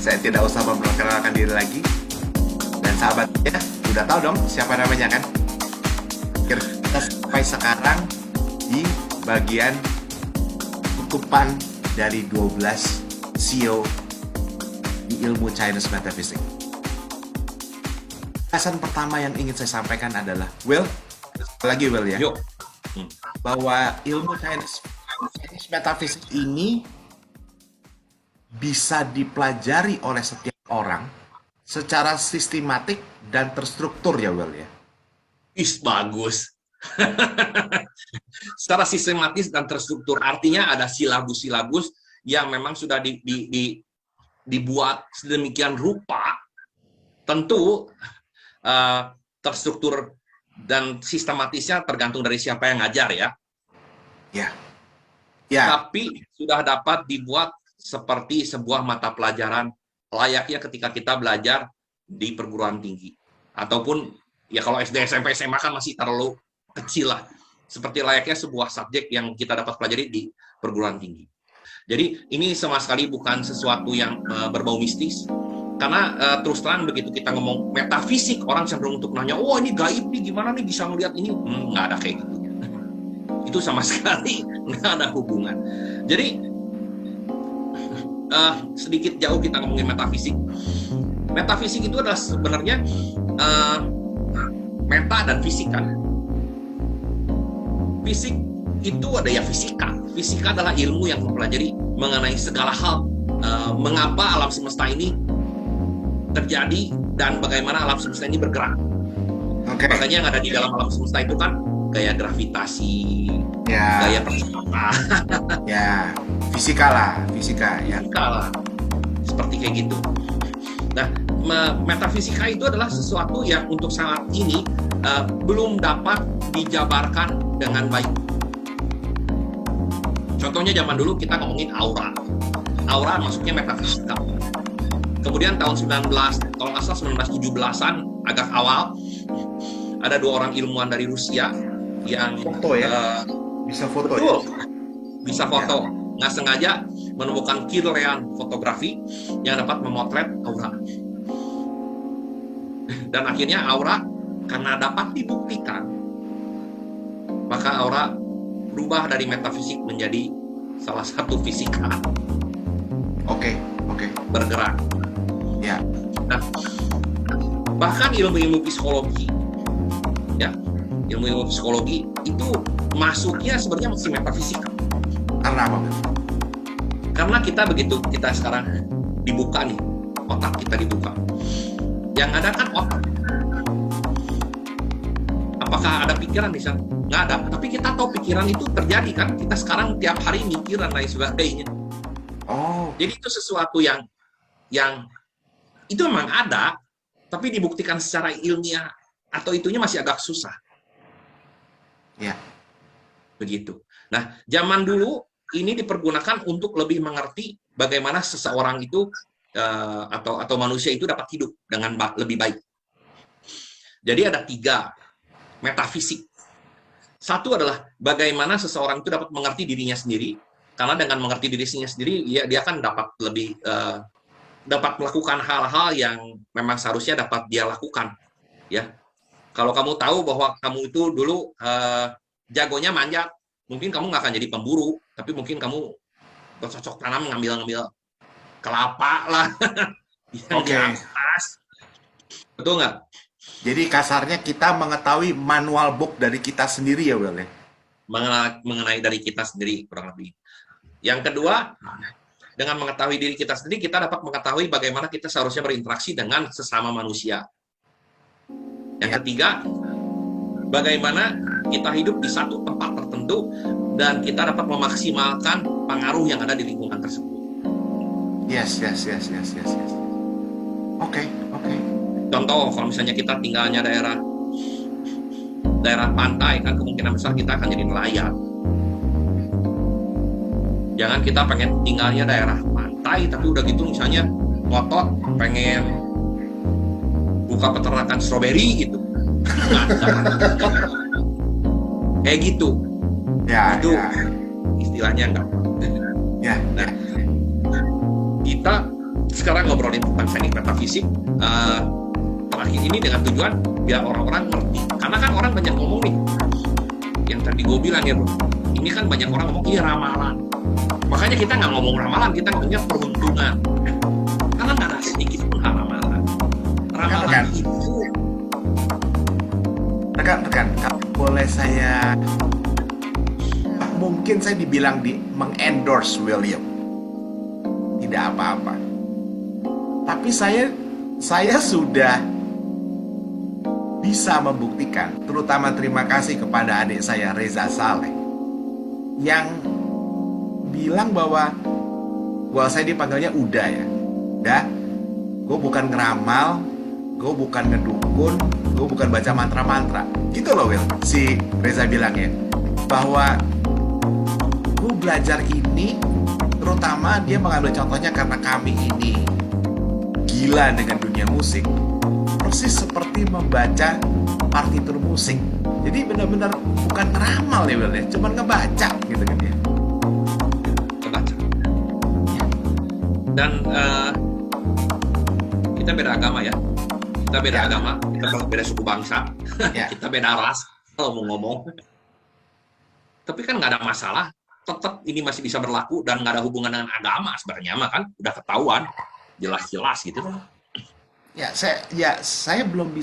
Saya tidak usah memperkenalkan diri lagi. Dan sahabatnya udah tahu dong siapa namanya kan? Kita sampai sekarang di bagian tutupan dari 12 CEO di ilmu Chinese Metaphysics. Pesan pertama yang ingin saya sampaikan adalah Will ya. Yuk. Bahwa ilmu Chinese Metaphysics ini bisa dipelajari oleh setiap orang secara sistematik dan terstruktur ya Will ya. Bagus. Secara sistematis dan terstruktur, artinya ada silabus-silabus yang memang sudah dibuat sedemikian rupa, tentu terstruktur dan sistematisnya tergantung dari siapa yang ngajar ya. Ya. Tapi sudah dapat dibuat seperti sebuah mata pelajaran layaknya ketika kita belajar di perguruan tinggi. Ataupun ya kalau SD, SMP, SMA kan masih terlalu kecil lah. Seperti layaknya sebuah subjek yang kita dapat pelajari di perguruan tinggi. Jadi ini sama sekali bukan sesuatu yang berbau mistis. Karena terus terang begitu kita ngomong metafisik, orang cenderung untuk nanya, oh ini gaib nih, gimana nih bisa ngelihat ini? Nggak ada kayak gitu. Itu sama sekali nggak ada hubungan. Jadi sedikit jauh kita ngomongin metafisik. Metafisik itu adalah sebenarnya meta dan fisik kan. Fisik itu ada ya fisika. Fisika adalah ilmu yang mempelajari mengenai segala hal. Mengapa alam semesta ini terjadi dan bagaimana alam semesta ini bergerak. Makanya yang ada di dalam alam semesta itu kan gaya gravitasi, gaya percepatan. Ya, fisika lah. Seperti kayak gitu. Nah, metafisika itu adalah sesuatu yang untuk saat ini belum dapat dijabarkan dengan baik. Contohnya zaman dulu kita ngomongin aura. Aura masuknya metafisika. Kemudian tahun 1917-an agak awal ada dua orang ilmuwan dari Rusia yang foto ya, bisa foto. Betul, bisa foto. Nggak sengaja menemukan Kirlian fotografi yang dapat memotret aura. Dan akhirnya aura karena dapat dibuktikan, maka aura berubah dari metafisik menjadi salah satu fisika. Oke. Bergerak. Ya. Nah, bahkan ilmu-ilmu psikologi, ya, ilmu-ilmu psikologi itu masuknya sebenarnya masih metafisika. Karena apa? Karena kita sekarang dibuka nih, otak kita dibuka. Yang ada kan otak. Apakah ada pikiran di sana? Nggak ada. Tapi kita tahu pikiran itu terjadi kan. Kita sekarang tiap hari mikir dan lain sebagainya. Jadi itu sesuatu yang itu memang ada, tapi dibuktikan secara ilmiah atau itunya masih agak susah. Ya. Begitu. Nah, zaman dulu ini dipergunakan untuk lebih mengerti bagaimana seseorang itu atau manusia itu dapat hidup dengan lebih baik. Jadi ada 3 metafisik. Satu adalah bagaimana seseorang itu dapat mengerti dirinya sendiri, karena dengan mengerti dirinya sendiri dia akan dapat lebih dapat melakukan hal-hal yang memang seharusnya dapat dia lakukan, ya. Kalau kamu tahu bahwa kamu itu dulu jagonya manjat, mungkin kamu nggak akan jadi pemburu, tapi mungkin kamu bercocok tanam ngambil kelapa lah, yang di atas, betul nggak? Jadi kasarnya kita mengetahui manual book dari kita sendiri ya Will ya? Mengenai dari kita sendiri kurang lebih. Yang kedua, dengan mengetahui diri kita sendiri, kita dapat mengetahui bagaimana kita seharusnya berinteraksi dengan sesama manusia. Yang ketiga, bagaimana kita hidup di satu tempat tertentu dan kita dapat memaksimalkan pengaruh yang ada di lingkungan tersebut. Yes. Oke. Contoh, kalau misalnya kita tinggalnya daerah pantai, kan kemungkinan besar kita akan jadi nelayan. Jangan kita pengen tinggalnya daerah pantai, tapi udah gitu misalnya ngotot pengen buka peternakan stroberi gitu. Kayak gitu. Itu istilahnya enggak. Ya. Nah, kita sekarang ngobrolin tentang teknik metafisik terakhir ini dengan tujuan biar orang-orang ngerti. Karena kan orang banyak ngomong nih, yang tadi gue bilang ya bro, ini kan banyak orang ngomong iya ramalan. Makanya kita nggak ngomong ramalan, kita ngomongnya peruntungan. Karena nggak ada sedikit pun ramalan. Ramalan itu rekan-rekan, kalau boleh saya, mungkin saya dibilang mengendorse William, tidak apa-apa. Tapi saya sudah bisa membuktikan, terutama terima kasih kepada adik saya Reza Saleh yang bilang bahwa saya dipanggilnya Uda ya. Udah, gue bukan ngeramal, gue bukan ngedukun, gue bukan baca mantra-mantra. Gitu loh Will, si Reza bilangnya. Bahwa gue belajar ini, terutama dia mengambil contohnya karena kami ini gila dengan dunia musik, persis seperti membaca partitur musik. Jadi benar-benar bukan ngeramal ya Will ya, cuma ngebaca gitu kan ya. Kebaca. Dan kita beda agama ya. Kita beda agama, kita beda suku bangsa, kita beda ras kalau mau ngomong. Tapi kan nggak ada masalah, tetap ini masih bisa berlaku dan nggak ada hubungan dengan agama sebenarnya mah kan udah ketahuan, jelas-jelas gitu. Saya belum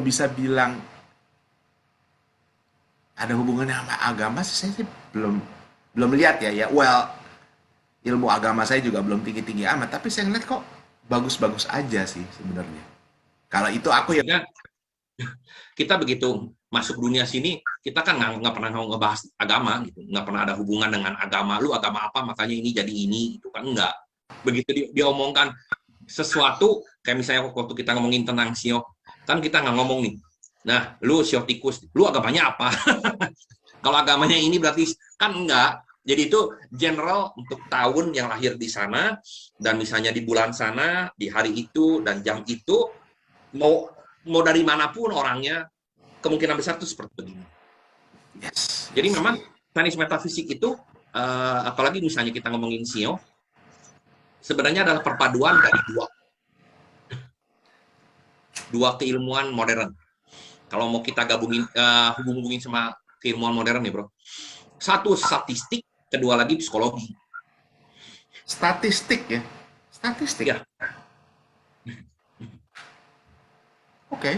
bisa bilang ada hubungannya sama agama sih, saya sih belum lihat ya. Well, ilmu agama saya juga belum tinggi-tinggi amat, tapi saya ngeliat kok bagus-bagus aja sih sebenarnya. Kalau itu aku ya. Kita begitu masuk dunia sini, kita kan nggak pernah ngebahas agama gitu, nggak pernah ada hubungan dengan agama. Lu agama apa, makanya ini jadi ini, itu kan nggak. Begitu diomongkan sesuatu, kayak misalnya waktu kita ngomongin tentang sio, kan kita nggak ngomong nih. Nah, lu sio tikus, lu agamanya apa? Kalau agamanya ini berarti kan enggak. Jadi itu general untuk tahun yang lahir di sana, dan misalnya di bulan sana, di hari itu, dan jam itu, mau dari manapun orangnya, kemungkinan besar itu seperti begini. Yes. Jadi memang teknik metafisik itu, apalagi misalnya kita ngomongin sio, sebenarnya adalah perpaduan dari dua keilmuan modern. Kalau mau kita gabungin, hubungin sama keilmuan modern nih bro. Satu statistik, kedua lagi psikologi. Statistik ya? Statistik? Ya. Oke.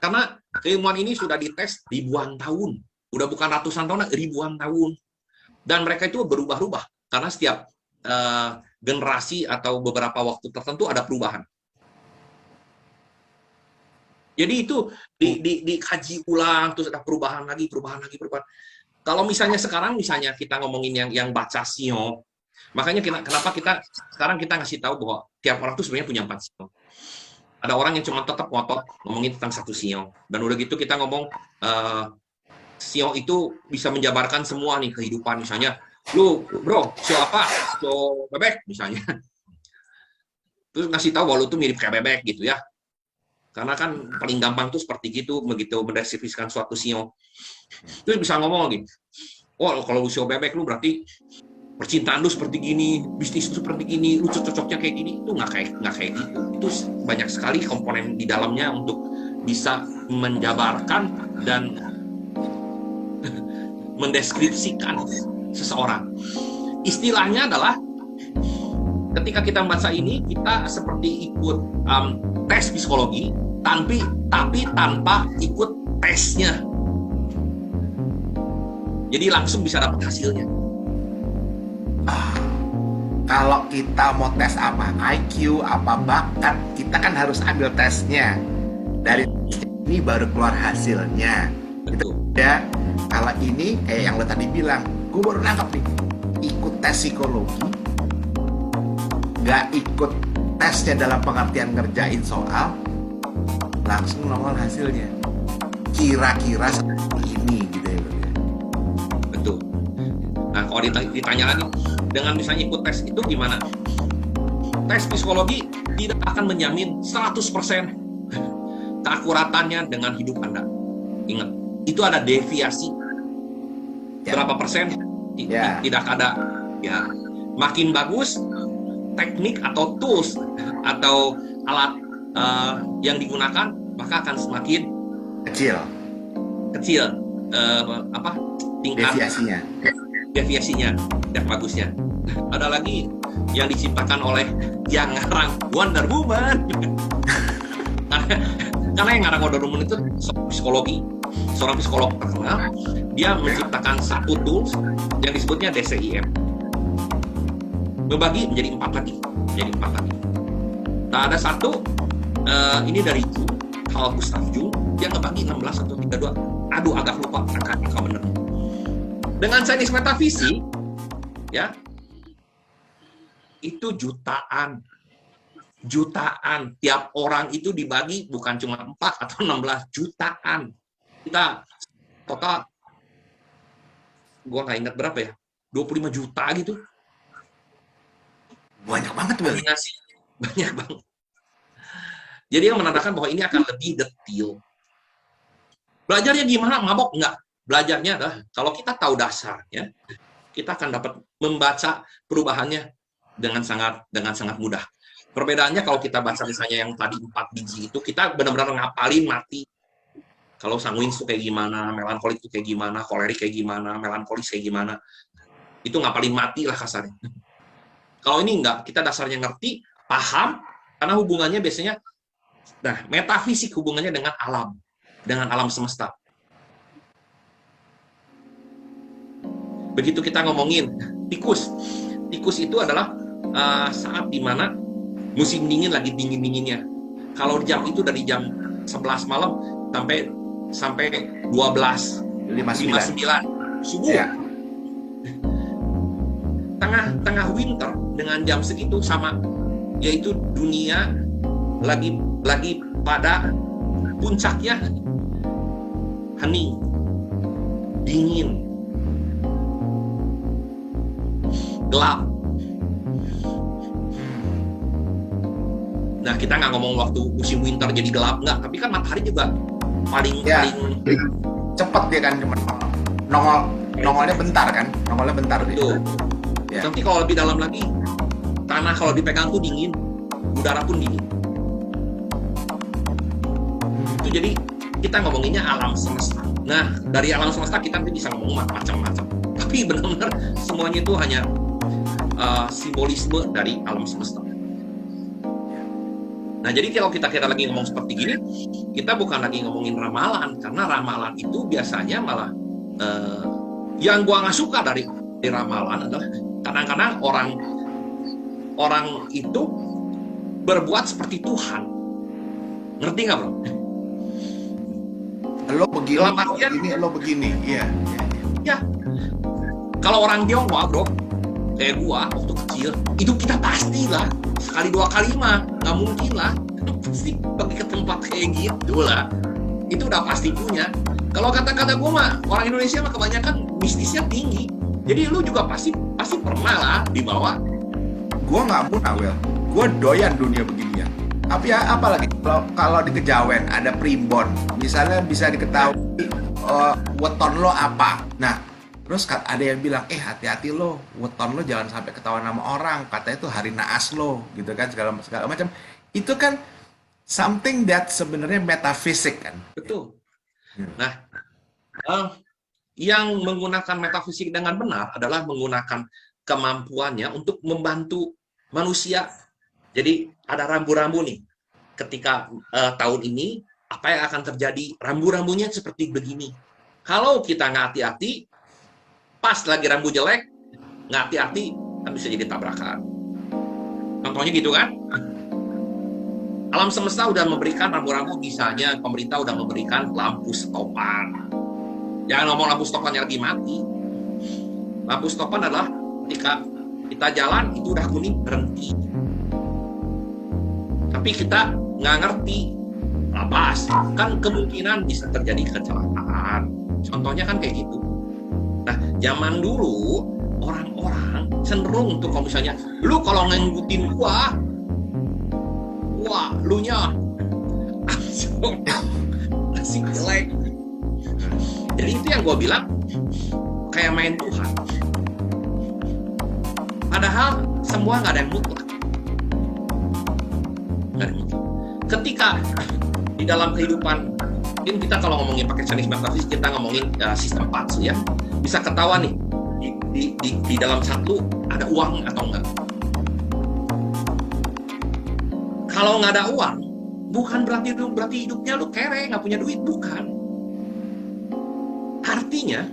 Karena keilmuan ini sudah dites ribuan tahun. Udah bukan ratusan tahun, ribuan tahun. Dan mereka itu berubah-ubah. Karena setiap generasi atau beberapa waktu tertentu ada perubahan. Jadi itu dikaji ulang, terus ada perubahan lagi. Kalau misalnya sekarang kita ngomongin yang baca sio, makanya kenapa sekarang kita ngasih tahu bahwa tiap orang tuh sebenarnya punya 4 sio. Ada orang yang cuma tetap ngotot ngomongin tentang 1 sio, dan udah gitu kita ngomong sio itu bisa menjabarkan semua nih kehidupan. Misalnya, lu bro, sio apa? Sio bebek misalnya. Terus ngasih tahu bahwa lu tuh mirip kayak bebek gitu ya. Karena kan paling gampang tuh seperti gitu, begitu mendeskripsikan suatu sio. Terus bisa ngomong lagi, oh kalau lu sio bebek, lu berarti percintaan lu seperti gini, bisnis lu seperti gini, lu cocoknya kayak gini. Itu nggak kayak gitu. Itu banyak sekali komponen di dalamnya untuk bisa menjabarkan dan mendeskripsikan seseorang. Istilahnya adalah ketika kita membaca ini, kita seperti ikut tes psikologi, tapi tanpa ikut tesnya. Jadi langsung bisa dapat hasilnya. Kalau kita mau tes apa IQ, apa bakat, kita kan harus ambil tesnya. Dari ini baru keluar hasilnya. Gitu ya. Kalau ini kayak yang lo tadi bilang, gue baru nangkep nih. Ikut tes psikologi, nggak ikut tesnya dalam pengertian ngerjain soal, langsung nongol hasilnya. Kira-kira seperti ini gitu ya. Betul. Nah, kalau ditanya lagi, dengan misalnya ikut tes itu gimana? Tes psikologi tidak akan menjamin 100% keakuratannya dengan hidup Anda. Ingat, itu ada deviasi. Berapa persen? Tidak ada. Ya. makin bagus teknik atau tools atau alat yang digunakan, maka akan semakin Kecil kecil tingkat deviasinya dan bagusnya. Ada lagi yang diciptakan oleh yang ngarang Wonder Woman. Karena yang ngarang Wonder Woman itu seorang psikolog terkenal. Dia menciptakan satu tools yang disebutnya DCIM. Membagi menjadi 4 lagi. Nah, ada satu ini dari Jung, Carl Gustav Jung, dia ngebagi 16 atau 32. Aduh, agak lupa angka bener. Dengan sains metafisik, ya, itu jutaan. Tiap orang itu dibagi bukan cuma 4 atau 16 jutaan. Kita total, gua nggak ingat berapa ya, 25 juta gitu. banyak banget, Will. Kombinasi banyak banget. Jadi yang menandakan bahwa ini akan lebih detail. Belajarnya gimana? Mabok? Enggak. Belajarnya adalah kalau kita tahu dasarnya, kita akan dapat membaca perubahannya dengan sangat mudah. Perbedaannya kalau kita baca misalnya yang tadi 4 biji itu, kita benar-benar ngapalin mati. Kalau sanguin itu kayak gimana, melankolik itu kayak gimana, kolerik kayak gimana, melankolis kayak gimana. Itu ngapalin mati lah kasarnya. Kalau ini enggak, kita dasarnya ngerti, paham, karena hubungannya biasanya, nah, metafisik hubungannya dengan alam semesta. Begitu kita ngomongin tikus itu adalah saat dimana musim dingin lagi dingin-dinginnya. Kalau jam itu dari jam 11 malam sampai 12:59 subuh. Ya. Tengah winter dengan jam segitu sama, yaitu dunia lagi pada puncaknya, hening, dingin, gelap. Nah, kita nggak ngomong waktu musim winter jadi gelap, nggak. Tapi kan matahari juga paling cepat dia kan, cuma nongolnya bentar kan, gitu. Ya. Nanti kalau lebih dalam lagi, tanah kalau dipegang tuh dingin, udara pun dingin. Itu jadi kita ngomonginnya alam semesta. Nah, dari alam semesta kita nanti bisa ngomong macam-macam. Tapi benar-benar semuanya itu hanya simbolisme dari alam semesta. Nah, jadi kalau kita lagi ngomong seperti gini, kita bukan lagi ngomongin ramalan, karena ramalan itu biasanya malah yang gua nggak suka dari ramalan adalah kadang-kadang orang itu berbuat seperti Tuhan. Ngerti nggak, bro? Lo begini, lo begini, iya. Ya, kalau orang Tionghoa, bro, kayak gua waktu kecil, itu kita pastilah sekali 2 kali mah nggak mungkin lah, pasti pergi ke tempat kayak gitu lah. Itu udah pasti punya. Kalau kata-kata gua mah, orang Indonesia mah kebanyakan mistisnya tinggi. Jadi lu juga pasti pernah lah dibawa. Gua nggak pernah, Will. Gua doyan dunia beginian. Tapi ya apalagi kalau di Kejawen ada primbon, misalnya bisa diketahui weton lo apa. Nah, terus ada yang bilang, hati-hati lo, weton lo jangan sampai ketahuan sama orang, katanya itu hari naas lo, gitu kan, segala macam. Itu kan something that sebenarnya metafisik kan. Betul. Nah, yang menggunakan metafisik dengan benar adalah menggunakan kemampuannya untuk membantu manusia. Jadi ada rambu-rambu nih. Ketika tahun ini, apa yang akan terjadi? Rambu-rambunya seperti begini. Kalau kita nggak hati-hati, pas lagi rambu jelek, nggak hati-hati, kan bisa jadi tabrakan. Contohnya gitu kan? Alam semesta udah memberikan rambu-rambu, misalnya pemerintah udah memberikan lampu stopan. Jangan ngomong lampu stopan yang lagi mati. Lampu stopan adalah ketika kita jalan, itu udah kuning, berhenti. Tapi kita nggak ngerti, lapas. Kan kemungkinan bisa terjadi kecelakaan. Contohnya kan kayak gitu. Nah, zaman dulu orang-orang cenderung untuk kalau misalnya lu kalau ngikutin gua, wah, lu nya langsung jelek. Jadi itu yang gua bilang kayak main Tuhan. Padahal semua nggak ada yang mutlak. Nggak ada yang mutlak. Ketika di dalam kehidupan, mungkin kita kalau ngomongin pakai Chinese metafisik, kita ngomongin sistem Patsu ya. Bisa ketahuan nih, di dalam satu ada uang atau enggak. Kalau nggak ada uang, bukan berarti hidupnya lu kere, nggak punya duit, bukan. Artinya,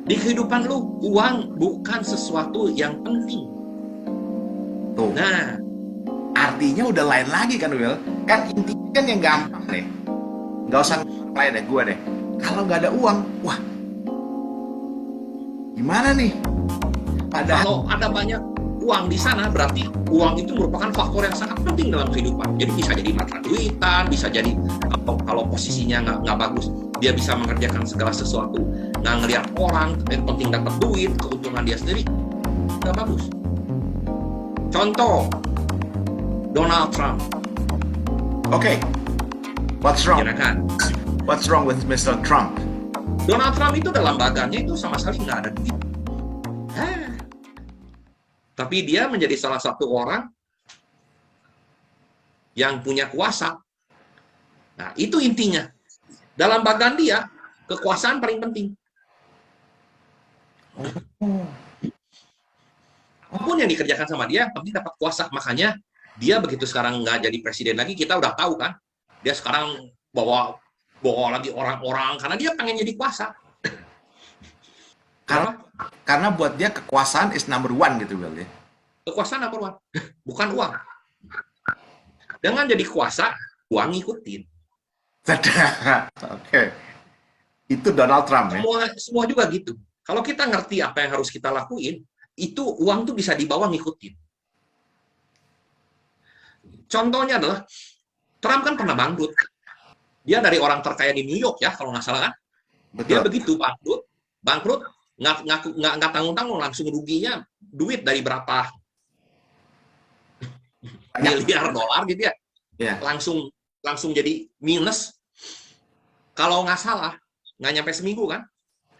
di kehidupan lu, uang bukan sesuatu yang penting. Tuh. Nah, Artinya udah lain lagi kan, Will? Kan intinya kan yang gampang nih. Nggak usah lain deh, gue deh. Kalau nggak ada uang, wah, gimana nih? kalau ada banyak uang di sana, berarti uang itu merupakan faktor yang sangat penting dalam kehidupan. Jadi bisa jadi mata duitan, bisa jadi kalau posisinya nggak bagus, dia bisa mengerjakan segala sesuatu, nggak ngelihat orang, yang penting dapat duit, keuntungan dia sendiri, nggak bagus. Contoh, Donald Trump. Oke, what's wrong? Ya kan? What's wrong with Mr. Trump? Donald Trump itu dalam baganya itu sama sekali nggak ada duit. Tapi dia menjadi salah satu orang yang punya kuasa. Nah, itu intinya. Dalam bagan dia, kekuasaan paling penting. Apapun yang dikerjakan sama dia, penting dapat kuasa. Makanya dia begitu sekarang nggak jadi presiden lagi, kita udah tahu kan. Dia sekarang bawa lagi orang-orang karena dia pengen jadi kuasa. Karena buat dia kekuasaan is number one gitu, Will ya. Kekuasaan number one, bukan uang. Dengan jadi kuasa, uang ngikutin. Oke. Itu Donald Trump ya. Semua juga gitu. Kalau kita ngerti apa yang harus kita lakuin, itu uang tuh bisa dibawa ngikutin. Contohnya adalah Trump kan pernah bangkrut. Dia dari orang terkaya di New York ya, kalau nggak salah kan. Betul. Dia begitu bangkrut, nggak tanggung-tanggung, langsung ruginya duit dari berapa miliar dolar gitu ya. Yeah. Langsung jadi minus. Kalau nggak salah, nggak nyampe seminggu kan,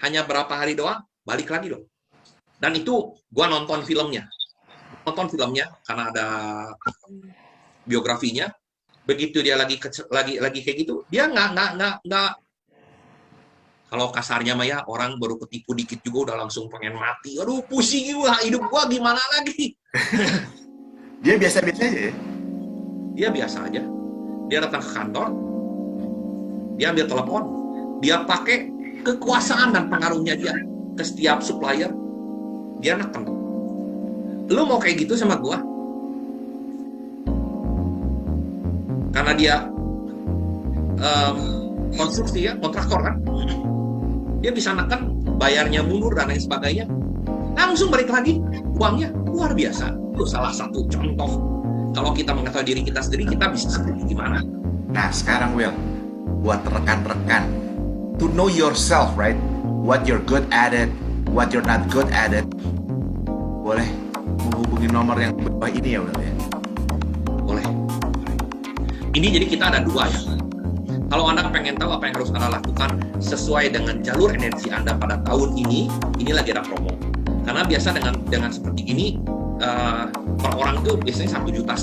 hanya berapa hari doang, balik lagi dong. Dan itu gua nonton filmnya karena ada biografinya. Begitu dia lagi kayak gitu, dia nggak, kalau kasarnya mah ya, orang baru ketipu dikit juga udah langsung pengen mati. Aduh, pusing juga hidup gua, gimana lagi. Dia biasa-biasa aja ya? Dia biasa aja. Dia datang ke kantor, dia ambil telepon, dia pakai kekuasaan dan pengaruhnya dia ke setiap supplier, dia neken. Lu mau kayak gitu sama gua? Karena dia konstruksi ya, kontraktor kan, dia bisa neken, bayarnya mundur dan lain sebagainya, langsung balik lagi uangnya, luar biasa. Itu salah satu contoh. Kalau kita mengetahui diri kita sendiri, kita bisa seperti gimana. Nah, sekarang Will, buat rekan-rekan, to know yourself, right? What you're good at it, what you're not good at it, boleh menghubungi nomor yang di bawah ini ya, Will ya? Boleh. Ini jadi kita ada dua ya. Kalau Anda pengen tahu apa yang harus Anda lakukan sesuai dengan jalur energi Anda pada tahun ini lagi ada promo. Karena biasa dengan seperti ini, per orang itu biasanya 1,5 juta.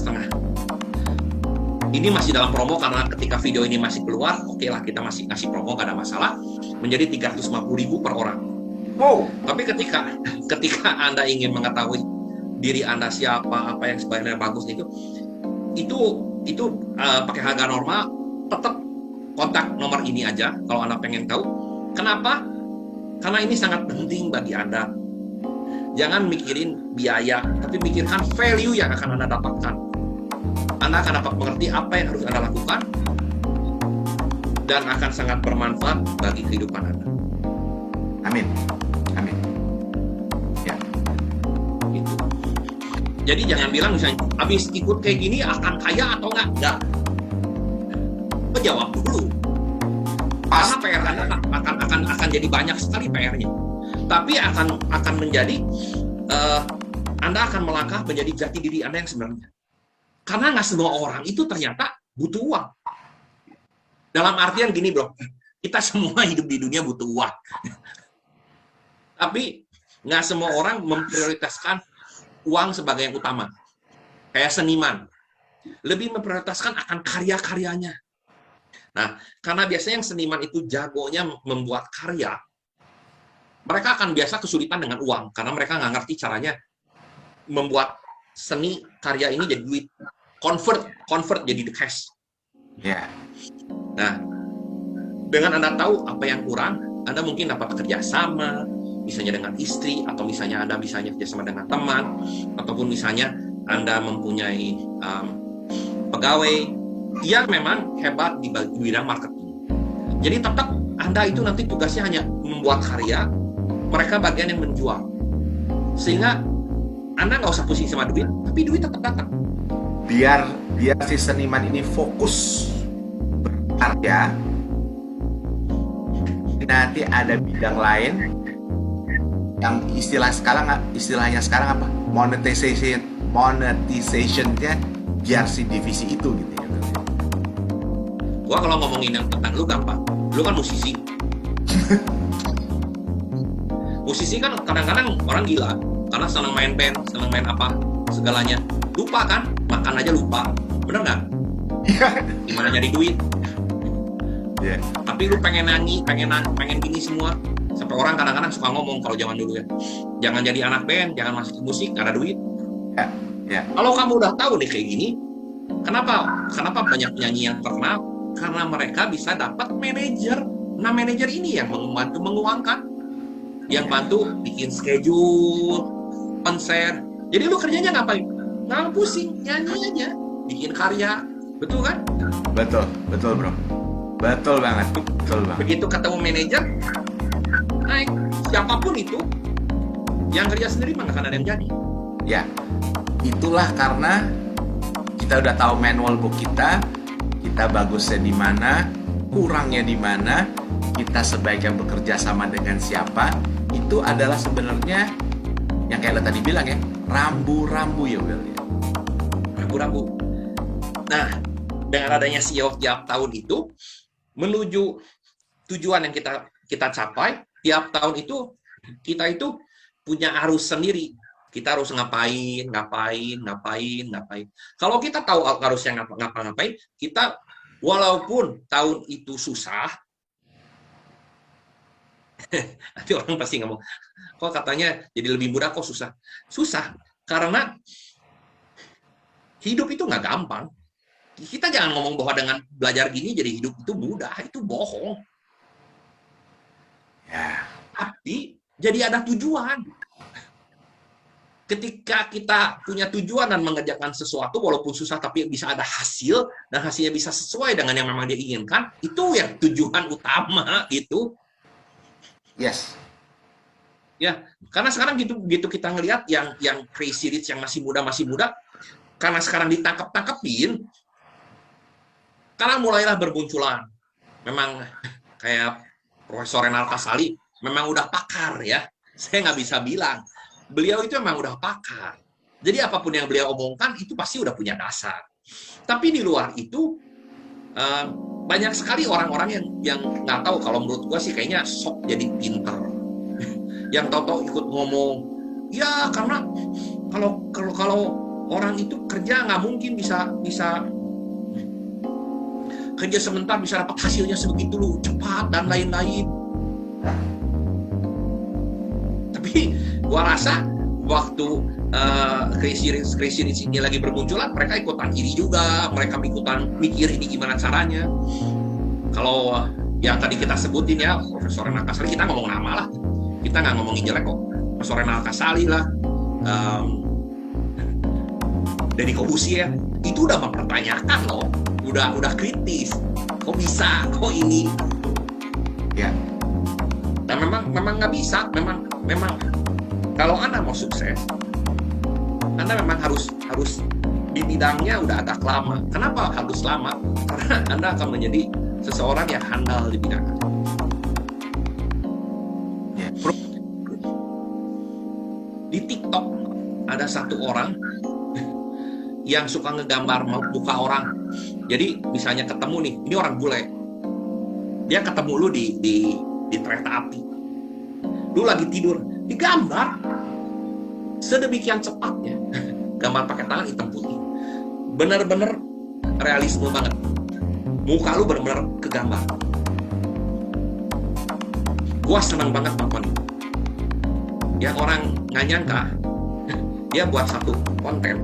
Ini masih dalam promo karena ketika video ini masih keluar, oke lah kita masih ngasih promo, gak ada masalah, menjadi 350.000 per orang. Wow. Tapi ketika Anda ingin mengetahui diri Anda siapa, apa yang sebenarnya bagus itu pakai harga normal, tetap kontak nomor ini aja kalau Anda pengen tahu. Kenapa? Karena ini sangat penting bagi Anda. Jangan mikirin biaya, tapi pikirkan value yang akan Anda dapatkan. Anda akan dapat mengerti apa yang harus Anda lakukan dan akan sangat bermanfaat bagi kehidupan Anda. Amin. Amin. Ya. Gitu. Jadi jangan bilang misalnya, habis ikut kayak gini akan kaya atau enggak. Jawab dulu. Karena PR Anda akan jadi banyak sekali PR-nya. Tapi akan menjadi Anda akan melangkah menjadi jati diri Anda yang sebenarnya. Karena nggak semua orang itu ternyata butuh uang. Dalam artian gini bro, kita semua hidup di dunia butuh uang. Tapi nggak semua orang memprioritaskan uang sebagai yang utama. Kayak seniman, lebih memprioritaskan akan karya-karyanya. Nah, karena biasanya yang seniman itu jagonya membuat karya, mereka akan biasa kesulitan dengan uang, karena mereka nggak ngerti caranya membuat seni karya ini jadi duit, convert jadi cash. Ya. Nah, dengan Anda tahu apa yang kurang, Anda mungkin dapat kerja sama, misalnya dengan istri, atau misalnya Anda misalnya kerjasama dengan teman, ataupun misalnya Anda mempunyai pegawai yang memang hebat di bidang marketing. Jadi tetap Anda itu nanti tugasnya hanya membuat karya, mereka bagian yang menjual. Sehingga Anda nggak usah pusing sama duit, tapi duit tetap datang. Biar si seniman ini fokus berkarya, nanti ada bidang lain yang istilahnya sekarang apa? Monetizationnya biar si divisi itu gitu ya. Gua kalau ngomongin yang tentang lu gampang, lu kan musisi. Musisi kan kadang-kadang orang gila karena senang main band, senang main apa segalanya, lupa kan, makan aja lupa, bener nggak? Gimana nyari duit? Yeah. Tapi lu pengen nyanyi, pengen gini semua. Sampai orang kadang-kadang suka ngomong kalau zaman dulu ya, jangan jadi anak band, jangan masuk musik, nggak ada duit. Yeah. Kalau kamu udah tahu nih kayak gini, kenapa banyak penyanyi yang terkenal? Karena mereka bisa dapat manajer. Nah, manajer ini yang membantu menguangkan, yang bantu bikin schedule, konser. Jadi lu kerjanya ngapain? Nggak pusing, nyanyi aja, bikin karya, betul kan? Betul bro, betul banget. Begitu ketemu manajer, naik, siapapun itu, yang kerja sendiri mah nggak akan ada yang jadi. Ya, itulah karena kita udah tahu manual book kita bagusnya di mana, kurangnya di mana, kita sebaiknya bekerja sama dengan siapa. Itu adalah sebenarnya yang kayak lo tadi bilang ya, rambu-rambu ya Will ya. Rambu-rambu. Nah, dengan adanya CEO tiap tahun itu menuju tujuan yang kita capai, tiap tahun itu kita itu punya arus sendiri. Kita harus ngapain. Kalau kita tahu harusnya ngapain, kita walaupun tahun itu susah, nanti orang pasti ngomong, kok katanya jadi lebih mudah, kok susah? Susah, karena hidup itu nggak gampang. Kita jangan ngomong bahwa dengan belajar gini jadi hidup itu mudah, itu bohong. Ya. Tapi jadi ada tujuan. Ketika kita punya tujuan dan mengerjakan sesuatu, walaupun susah tapi bisa ada hasil, dan hasilnya bisa sesuai dengan yang memang dia inginkan, itu yang tujuan utama itu. Yes. Ya, karena sekarang gitu kita ngelihat yang crazy rich yang masih muda, karena sekarang ditangkap-tangkepin, karena mulailah bermunculan. Memang kayak Profesor Renal Kasali, memang udah pakar ya. Saya nggak bisa bilang. Beliau itu memang udah pakar. Jadi apapun yang beliau omongkan itu pasti udah punya dasar. Tapi di luar itu banyak sekali orang-orang yang nggak tahu. Kalau menurut gua sih kayaknya sok jadi pinter. Yang tahu-tahu ikut ngomong. Ya karena kalau orang itu kerja nggak mungkin bisa kerja sebentar bisa dapat hasilnya sebegitu lu cepat dan lain-lain. Tapi gua rasa waktu Crazy Rich ini lagi bermunculan, mereka ikutan iri juga, mereka ikutan mikir ini gimana caranya. Kalau yang tadi kita sebutin ya, Profesor Renal Kasali, kita ngomong nama lah, kita nggak ngomongin jelek kok. Profesor Renal Kasali lah, Deddy Corbuzier, itu udah mempertanyakan loh, udah kritis, kok bisa, kok ini, ya. Dan memang nggak bisa, memang kalau Anda mau sukses, Anda memang harus di bidangnya udah agak lama. Kenapa harus lama? Karena Anda akan menjadi seseorang yang handal di bidangnya. Ya. Di TikTok ada satu orang yang suka ngegambar muka orang. Jadi misalnya ketemu nih, ini orang bule, dia ketemu lu di kereta api, lu lagi tidur, digambar sedemikian cepatnya. Gambar pakai tangan hitam putih, bener-bener realisme banget. Muka lu bener-bener kegambar. Gua senang banget nonton itu. Yang orang nggak nyangka, dia buat satu konten.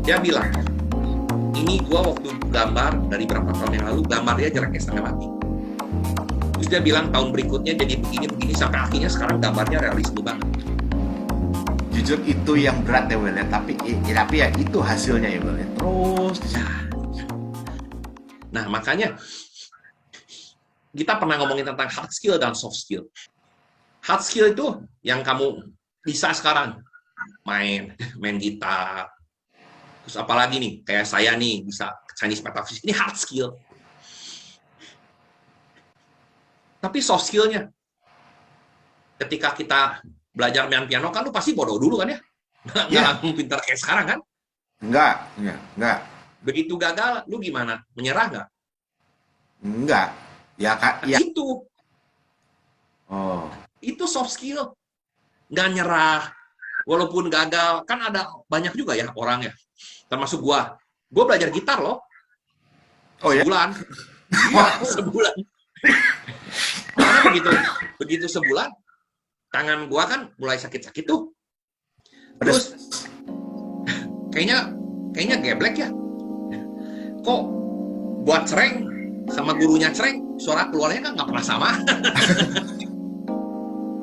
Dia bilang, ini gua waktu gambar dari berapa tahun yang lalu, gambar dia jeleknya setengah mati. Terus dia bilang tahun berikutnya jadi begini-begini, sampai akhirnya sekarang gambarnya realisme banget. Jujur itu yang berat ya Will ya, tapi ya itu hasilnya ya Will ya. Terus nah makanya kita pernah ngomongin tentang hard skill dan soft skill. Hard skill itu yang kamu bisa sekarang, main gitar, terus apalagi nih kayak saya nih bisa Chinese metaphysics, ini hard skill. Tapi soft skillnya, ketika kita belajar main piano kan lu pasti bodoh dulu kan ya? Nggak langsung pintar kayak sekarang kan? Enggak. Begitu gagal, lu gimana? Menyerah nggak? Enggak. Ya Kak, ya. Itu. Oh. Itu soft skill. Nggak nyerah. Walaupun gagal, kan ada banyak juga ya orang ya. Termasuk gua. Gua belajar gitar loh. Oh ya? Sebulan. Iya, sebulan. Karena begitu sebulan, tangan gua kan mulai sakit-sakit tuh. Terus kayaknya geblek ya. Kok buat cereng sama gurunya cereng, suara keluarnya kan nggak pernah sama.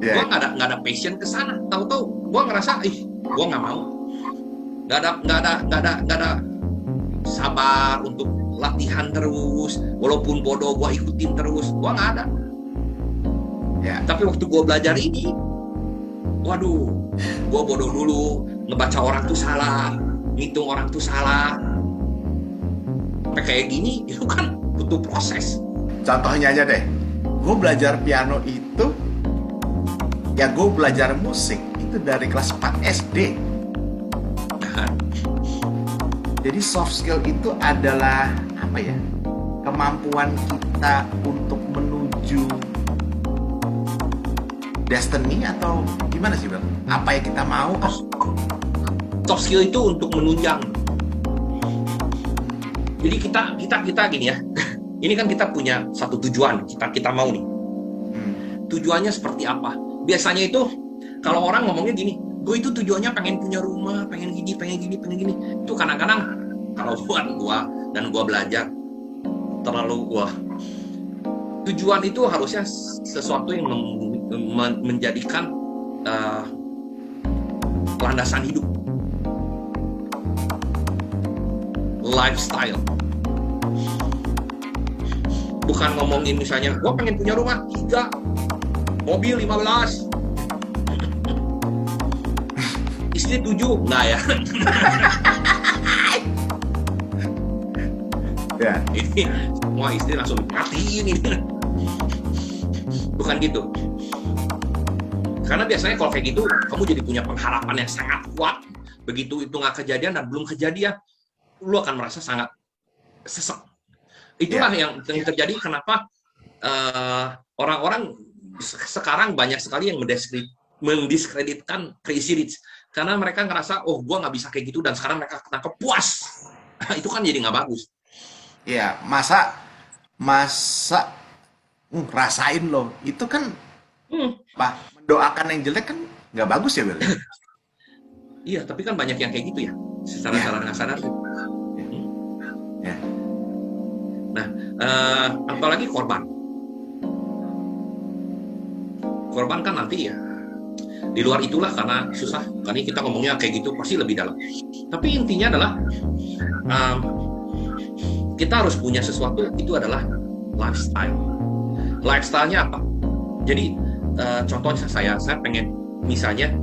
Gua nggak ada passion ke sana. Tahu-tahu gua ngerasa, gua nggak mau. Nggak ada sabar untuk latihan terus. Walaupun bodoh gua ikutin terus, gua nggak ada. Ya. Tapi waktu gua belajar ini, waduh, gua bodoh dulu, ngebaca orang tuh salah, ngitung orang tuh salah. Sampai kayak gini, itu kan butuh proses. Contohnya aja deh, gue belajar piano itu, ya gue belajar musik itu dari kelas 4 SD. Jadi soft skill itu adalah apa ya? Kemampuan kita untuk menuju destiny atau gimana sih Bang? Apa yang kita mau? Soft skill itu untuk menunjang. Jadi kita gini ya. Ini kan kita punya satu tujuan, kita mau nih. Tujuannya seperti apa? Biasanya itu kalau orang ngomongnya gini, gue itu tujuannya pengen punya rumah, pengen gini. Itu kadang-kadang kalau buat gua dan gua belajar terlalu tujuan itu harusnya sesuatu yang menjadikan landasan hidup, lifestyle. Bukan ngomongin misalnya, gue pengen punya rumah 3, mobil 15, istri 7, enggak ya? Ya. Ini semua istri langsung matiin ini. Bukan gitu. Karena biasanya kalau kayak gitu, kamu jadi punya pengharapan yang sangat kuat. Begitu itu nggak kejadian dan belum kejadian, lu akan merasa sangat sesek. Itulah yang terjadi kenapa orang-orang sekarang banyak sekali yang mendiskreditkan Crazy Rich. Karena mereka ngerasa, gue nggak bisa kayak gitu, dan sekarang mereka ketangkep puas. Itu kan jadi nggak bagus. Ya, masa rasain loh. Itu kan mendoakan yang jelek kan nggak bagus ya, Bel? Iya, tapi kan banyak yang kayak gitu ya. Secara sadar nggak sadar. Ya. Nah, apalagi korban. Korban kan nanti ya di luar itulah, karena susah. Karena kita ngomongnya kayak gitu pasti lebih dalam. Tapi intinya adalah kita harus punya sesuatu, itu adalah lifestyle. Lifestyle-nya apa? Jadi contohnya saya pengen misalnya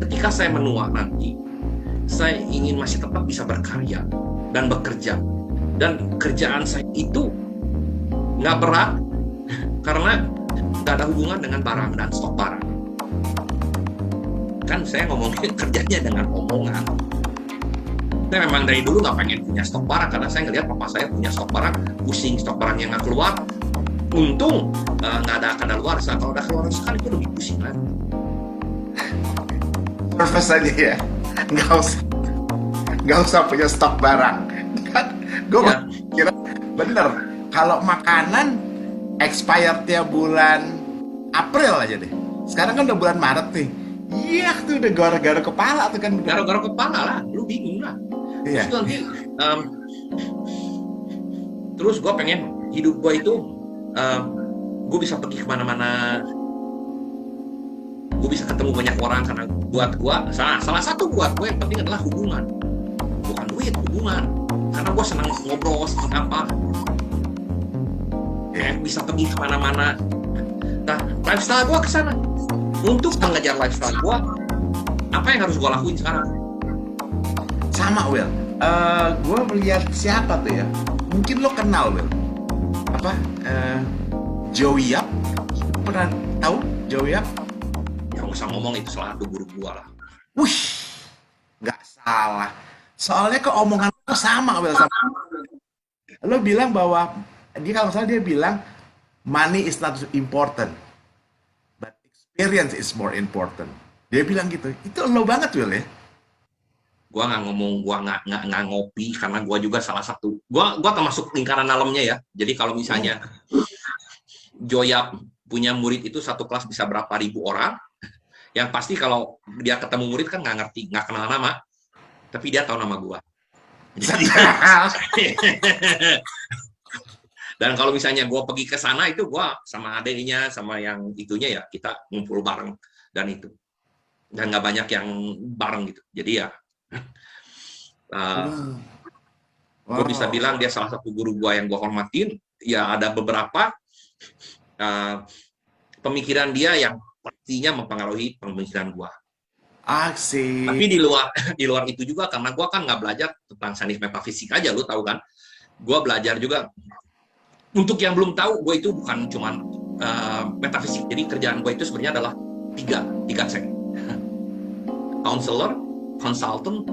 ketika saya menua nanti, saya ingin masih tetap bisa berkarya dan bekerja, dan kerjaan saya itu nggak berat karena nggak ada hubungan dengan barang dan stok barang. Kan saya ngomongin kerjanya dengan omongan. Saya memang dari dulu nggak pengen punya stok barang, karena saya ngelihat papa saya punya stok barang, pusing stok barang yang nggak keluar. Untung nggak ada kadaluarsa. Kalau ada kadaluarsa kan itu lebih pusing kan. Surface aja ya, nggak usah nggak usah punya stok barang. Kan gue Ya, kira bener, kalau makanan expirednya bulan April aja deh. Sekarang kan udah bulan Maret nih. Iya tuh udah gara-gara kepala tuh kan udah. garau-garau kepala lah, lu bingung lah. Terus Iya. nanti, em, terus gue pengen hidup gue itu, gue bisa pergi kemana-mana, gue bisa ketemu banyak orang karena buat gue, salah satu buat gue yang penting adalah hubungan, bukan duit, hubungan. Karena gue senang ngobrol, senang apa, kayak bisa pergi kemana-mana. Nah, lifestyle gue kesana. Untuk mengejar lifestyle gue, apa yang harus gue lakuin sekarang? Sama Will. Gue melihat siapa tuh ya? Mungkin lo kenal Will. Apa? Joey Yap. Pernah tahu Joey Yap? Yang usah ngomong itu salah satu guru gue lah. Wih, nggak salah. Soalnya keomongan lo sama Will sama. Lo bilang bahwa dia kalau nggak salah dia bilang money is not important, but experience is more important. Dia bilang gitu. Itu lo banget Will ya. Gue nggak ngomong, gue nggak ngopi karena gue juga salah satu. Gue termasuk lingkaran dalamnya ya. Jadi kalau misalnya Joyap punya murid itu satu kelas bisa berapa ribu orang, yang pasti kalau dia ketemu murid kan nggak ngerti, nggak kenal nama, tapi dia tahu nama gue. Jadi, dan kalau misalnya gue pergi ke sana itu gue sama adiknya sama yang itunya ya kita ngumpul bareng dan itu, dan nggak banyak yang bareng gitu. Jadi ya, gue bisa bilang dia salah satu guru gue yang gue hormatin. Ya ada beberapa pemikiran dia yang pastinya mempengaruhi pemikiran gue. Asik. Tapi di luar itu juga karena gue kan nggak belajar tentang sains metafisik aja, lu tahu kan? Gue belajar juga. Untuk yang belum tahu, gue itu bukan cuman metafisik. Jadi kerjaan gue itu sebenarnya adalah tiga seg. Counselor, consultant,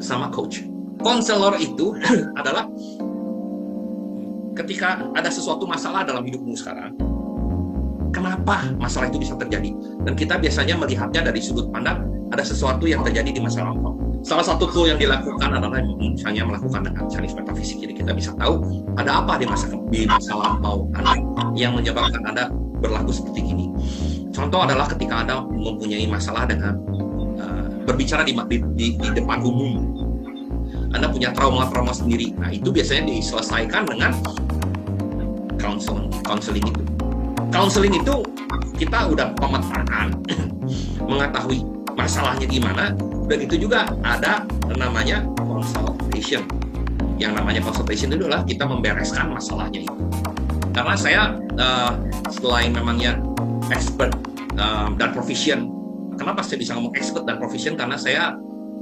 sama coach. Counselor itu adalah ketika ada sesuatu masalah dalam hidupmu sekarang, kenapa masalah itu bisa terjadi? Dan kita biasanya melihatnya dari sudut pandang ada sesuatu yang terjadi di masa lampau. Salah satu tool yang dilakukan adalah misalnya melakukan dengan sains metafisik. Jadi kita bisa tahu ada apa di masa lampau Anda yang menyebabkan Anda berlaku seperti ini. Contoh adalah ketika Anda mempunyai masalah dengan berbicara di depan umum. Anda punya trauma-trauma sendiri. Nah, itu biasanya diselesaikan dengan counseling itu. Counseling itu kita udah pemetaan, mengetahui masalahnya gimana, dan itu juga ada namanya consultation. Yang namanya consultation itu adalah kita membereskan masalahnya itu. Karena saya selain memangnya expert dan proficient, kenapa saya bisa ngomong expert dan proficient? Karena saya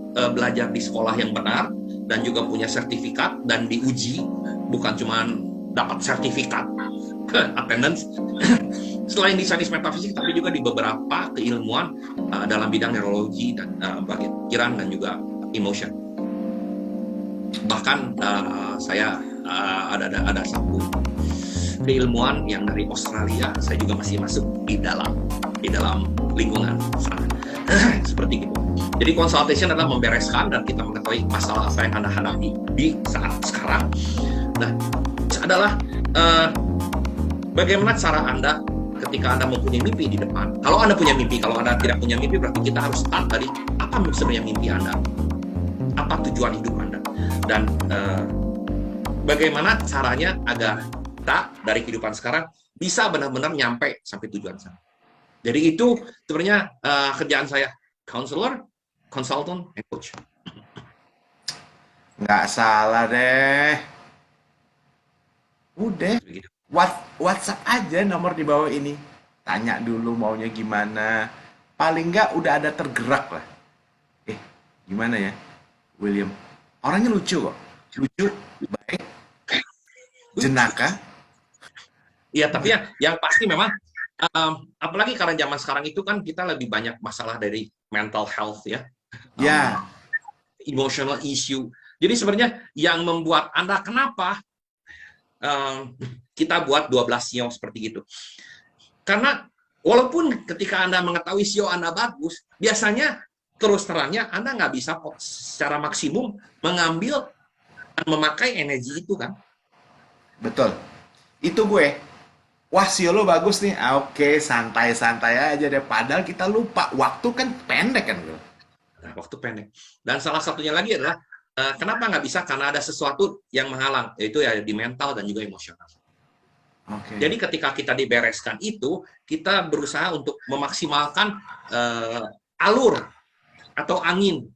belajar di sekolah yang benar dan juga punya sertifikat dan diuji, bukan cuma dapat sertifikat attendance. Selain di sains metafisik, tapi juga di beberapa keilmuan dalam bidang neurologi dan bagian pikiran dan juga emotion. Bahkan saya ada satu keilmuan yang dari Australia, saya juga masih masuk di dalam lingkungan sana. Seperti itu. Jadi consultation adalah membereskan dan kita mengetahui masalah apa yang Anda hadapi di saat sekarang. Nah, adalah bagaimana cara Anda ketika Anda mempunyai mimpi di depan. Kalau Anda punya mimpi, kalau Anda tidak punya mimpi, berarti kita harus start dari apa sebenarnya mimpi Anda, apa tujuan hidup Anda, dan bagaimana caranya agar kita dari kehidupan sekarang bisa benar-benar nyampe sampai tujuan sana. Jadi itu sebenarnya kerjaan saya, counselor, consultant, and coach. Nggak salah deh. Udah. Begitu. WhatsApp aja nomor di bawah ini. Tanya dulu maunya gimana. Paling nggak udah ada tergerak lah. Gimana ya, William? Orangnya lucu kok. Lucu, baik, jenaka. Iya, tapi yang pasti memang, apalagi karena zaman sekarang itu kan kita lebih banyak masalah dari mental health ya. Ya, Emotional issue. Jadi sebenarnya yang membuat Anda kenapa kita buat 12 sio seperti itu. Karena Walaupun ketika Anda mengetahui SEO Anda bagus, biasanya terus terangnya Anda nggak bisa secara maksimum mengambil dan memakai energi itu kan. Betul. Itu gue. Wah, SEO lo bagus nih. Ah, oke, santai-santai aja deh. Padahal kita lupa. Waktu kan pendek kan, bro. Nah, waktu pendek. Dan salah satunya lagi adalah kenapa nggak bisa? Karena ada sesuatu yang menghalang, yaitu ya di mental dan juga emosional. Oke. Jadi ketika kita dibereskan itu, kita berusaha untuk memaksimalkan alur atau angin,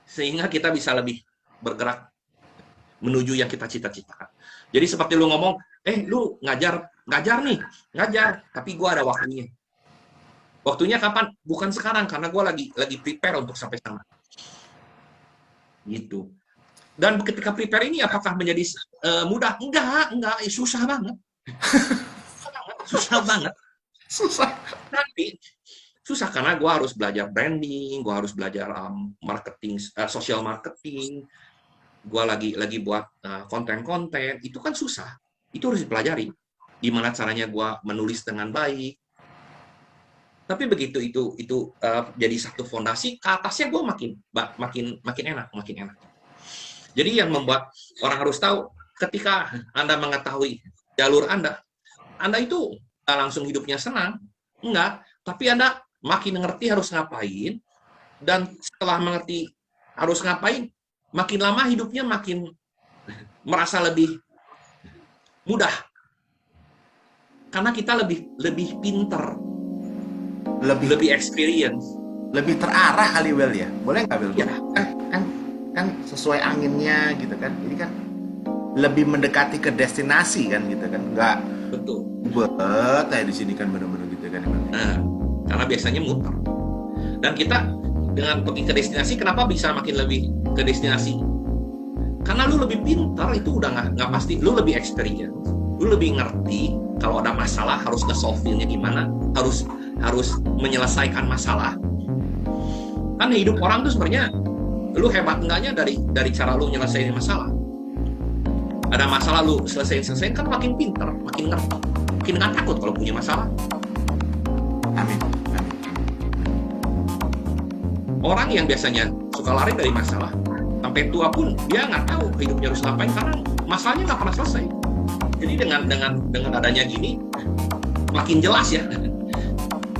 sehingga kita bisa lebih bergerak menuju yang kita cita-citakan. Jadi seperti lu ngomong, lu ngajar nih, tapi gua ada waktunya. Waktunya kapan? Bukan sekarang, karena gua lagi prepare untuk sampai sana. Gitu. Dan ketika prepare ini apakah menjadi mudah? Enggak, susah banget. Susah banget. Susah. Tapi susah karena gue harus belajar branding, gue harus belajar marketing, social marketing, gue lagi buat konten-konten, itu kan susah. Itu harus dipelajari. Gimana caranya gue menulis dengan baik. Tapi begitu itu jadi satu fondasi, ke atasnya gue makin enak. Jadi yang membuat orang harus tahu, ketika Anda mengetahui jalur Anda itu nggak langsung hidupnya senang, enggak, tapi Anda makin ngerti harus ngapain, dan setelah mengerti harus ngapain, makin lama hidupnya makin merasa lebih mudah. Karena kita lebih pinter, lebih experience. Lebih terarah kali, Wel, ya? Boleh nggak, Wel? Ya. Kan sesuai anginnya gitu kan. Ini kan lebih mendekati ke destinasi kan gitu kan. Nggak Betul. di sini kan bener-bener gitu kan. Nah, karena biasanya muter. Dan kita dengan pergi ke destinasi, kenapa bisa makin lebih ke destinasi? Karena lu lebih pintar, itu udah nggak pasti. Lu lebih experience, lu lebih ngerti kalau ada masalah harus nge-solve-nya gimana, harus menyelesaikan masalah. Kan hidup orang tuh sebenarnya, lu hebat enggaknya dari cara lu nyelesain masalah. Ada masalah lu selesaiin kan makin pintar, makin ngerti, makin nggak takut kalau punya masalah. Amin. Orang yang biasanya suka lari dari masalah, sampai tua pun dia nggak tahu hidupnya harus ngapain karena masalahnya nggak pernah selesai. Jadi dengan adanya gini, makin jelas ya.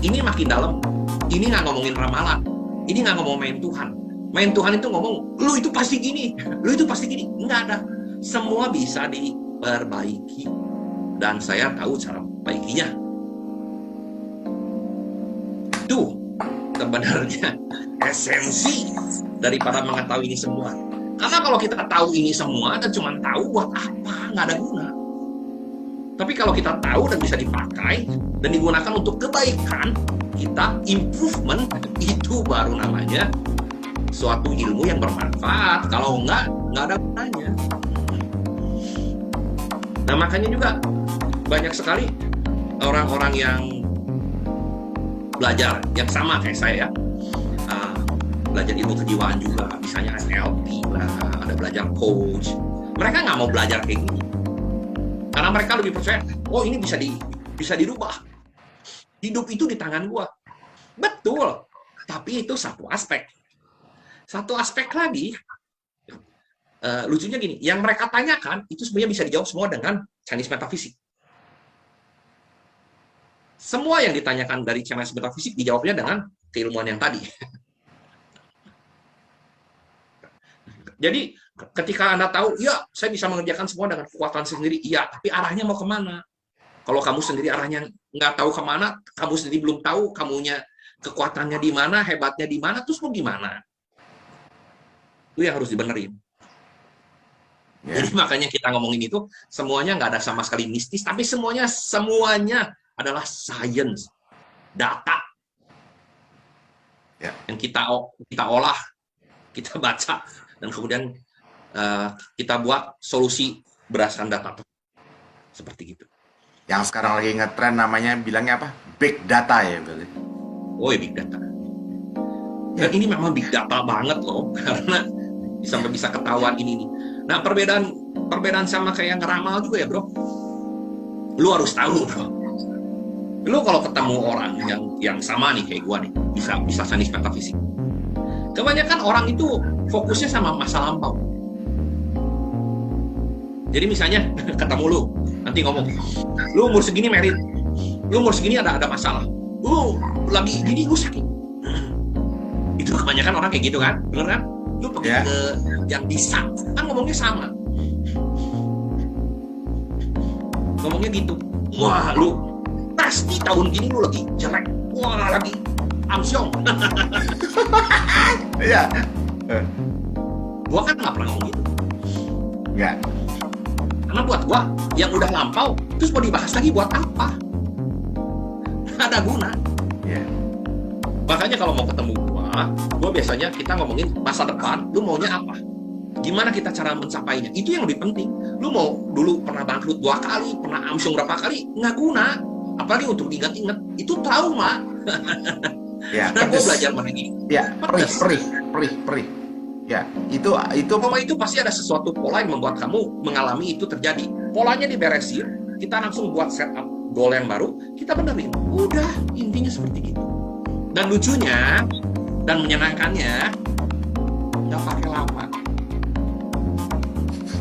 Ini makin dalam. Ini nggak ngomongin ramalan. Ini nggak ngomong main Tuhan. Main Tuhan itu ngomong, lu itu pasti gini, lu itu pasti gini. Nggak ada. Semua bisa diperbaiki. Dan saya tahu cara memperbaikinya. Itu sebenarnya esensi daripada mengetahui ini semua. Karena kalau kita tahu ini semua dan cuma tahu buat apa, nggak ada guna. Tapi kalau kita tahu dan bisa dipakai dan digunakan untuk kebaikan kita, improvement, itu baru namanya suatu ilmu yang bermanfaat. Kalau nggak ada gunanya. Nah, makanya juga banyak sekali orang-orang yang belajar yang sama kayak saya, belajar ilmu kejiwaan juga, misalnya NLP lah, ada belajar coach. Mereka nggak mau belajar kayak gini karena mereka lebih percaya, oh ini bisa dirubah, hidup itu di tangan gua. Betul, tapi itu satu aspek lagi. Lucunya gini, yang mereka tanyakan itu sebenarnya bisa dijawab semua dengan Chinese Metaphysics. Semua yang ditanyakan dari Chinese Metaphysics dijawabnya dengan keilmuan yang tadi. Jadi ketika Anda tahu, ya saya bisa mengerjakan semua dengan kekuatan sendiri, iya, tapi arahnya mau kemana? Kalau kamu sendiri arahnya nggak tahu kemana, kamu sendiri belum tahu kamunya kekuatannya di mana, hebatnya di mana, terus mau gimana? Itu yang harus dibenerin. Yeah. Jadi makanya kita ngomongin itu, semuanya nggak ada sama sekali mistis, tapi semuanya adalah science, data. Yeah. Yang kita olah, kita baca, dan kemudian kita buat solusi berdasarkan data. Seperti gitu. Yang sekarang lagi ngetren namanya bilangnya apa? Big data ya, Beli. Oh, ya, big data. Dan ini memang big data banget loh, karena sampai bisa ketahuan ini nih. Nah, perbedaan sama kayak ngeramal juga ya, bro. Lu harus tahu, bro. Lu kalau ketemu orang yang sama nih kayak gua nih, bisa sains metafisik. Kebanyakan orang itu fokusnya sama masa lampau. Jadi misalnya ketemu lu, nanti ngomong, lu umur segini merit, lu umur segini ada masalah, lu lagi gini, lu sakit. Itu kebanyakan orang kayak gitu kan, bener kan? Lu pergi ke yang bisa, kan ngomongnya sama. Ngomongnya gitu, wah lu pasti tahun gini lu lagi jelek, wah lagi amsyong. Iya. Gua kan nggak pernah ngomong gitu. Enggak. Karena buat gua yang udah lampau, terus mau dibahas lagi buat apa? Nggak ada guna. Iya. Makanya kalau mau ketemu gua biasanya kita ngomongin masa depan, lu maunya apa? Gimana kita cara mencapainya? Itu yang lebih penting. Lu mau dulu pernah bangkrut 2 kali, pernah amsyong berapa kali, nggak guna. Apalagi untuk diingat-ingat, itu trauma. Ya, Nah, gue belajar lagi. Ya, perih. Ya, itu Trauma itu pasti ada sesuatu pola yang membuat kamu mengalami itu terjadi. Polanya diberesin, kita langsung buat setup goal yang baru, kita benerin. Udah, intinya seperti itu. Dan lucunya dan menyenangkannya, nggak pakai lama.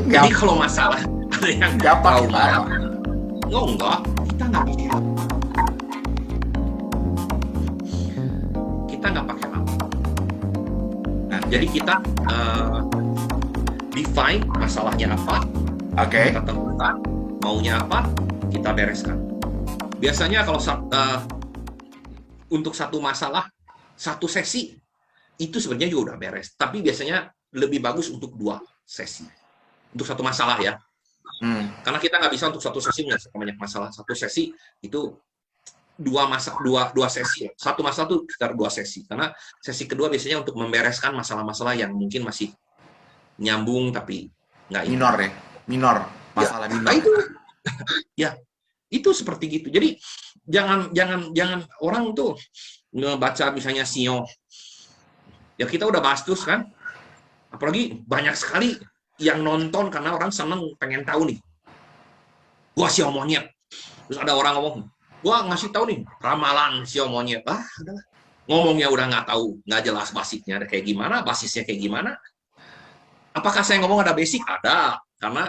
Jadi kalau masalah ada yang nggak pakai trauma, lama. enggak, kita nggak pakai lama. Kita nggak pakai lama. Nah, jadi kita define masalahnya apa, Oke. kita tentukan maunya apa, kita bereskan. Biasanya kalau untuk satu masalah, satu sesi itu sebenarnya juga udah beres. Tapi biasanya lebih bagus untuk 2 sesi. Untuk satu masalah ya. Karena kita nggak bisa untuk satu sesi menyelesaikan banyak masalah. Satu sesi itu dua sesi. Satu masalah itu sekitar 2 sesi. Karena sesi kedua biasanya untuk membereskan masalah-masalah yang mungkin masih nyambung tapi nggak Minor ya. Minor. Masalah minor. Nah itu ya itu seperti gitu. Jadi jangan orang tuh ngebaca misalnya Sio. Ya kita udah bahas terus kan. Apalagi banyak sekali yang nonton karena orang seneng pengen tahu nih. Gua Sio monyet. Terus ada orang ngomong, gua ngasih tahu nih ramalan Sio monyet. Udahlah. Ngomongnya udah nggak tahu, nggak jelas basicnya ada kayak gimana, basisnya kayak gimana. Apakah saya ngomong ada basic? Ada, karena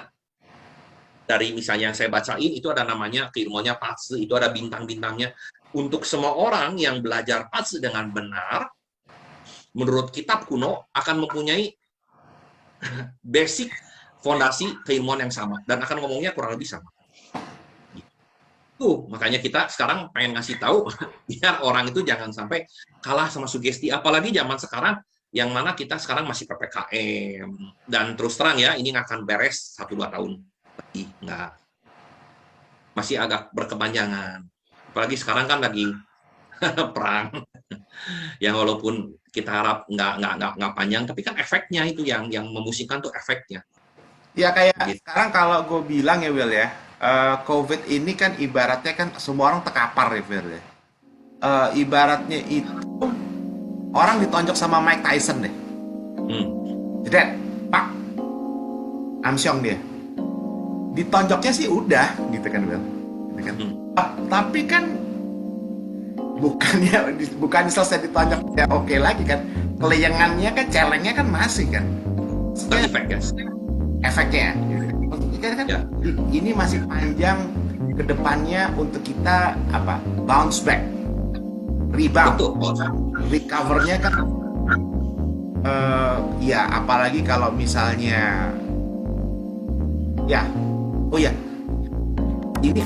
dari misalnya yang saya bacain itu ada namanya keilmuannya Patse, itu ada bintang-bintangnya. Untuk semua orang yang belajar Patse dengan benar, menurut kitab kuno akan mempunyai basic fondasi keilmuan yang sama dan akan ngomongnya kurang lebih sama. Makanya kita sekarang pengen ngasih tahu biar orang itu jangan sampai kalah sama sugesti, apalagi zaman sekarang yang mana kita sekarang masih PPKM dan terus terang ya ini nggak akan beres 1-2 tahun lagi, nggak, masih agak berkepanjangan, apalagi sekarang kan lagi perang yang walaupun kita harap nggak panjang tapi kan efeknya itu yang memusingkan tuh efeknya. Ya kayak Gitu. sekarang kalau gue bilang ya Will ya, COVID ini kan ibaratnya kan semua orang terkapar ya Will ya. Ibaratnya itu orang ditonjok sama Mike Tyson deh. Jadi Pak amsyong dia. Ditonjoknya sih udah gitu kan Will. Gitu kan. Tapi kan bukan selesai ditonjok ya oke lagi kan. Keleyengannya kan, celengnya kan masih kan. Efeknya maksudnya kan Ya. ini masih panjang ke depannya untuk kita bounce back, rebound. Betul. Recovernya kan ya apalagi kalau misalnya ini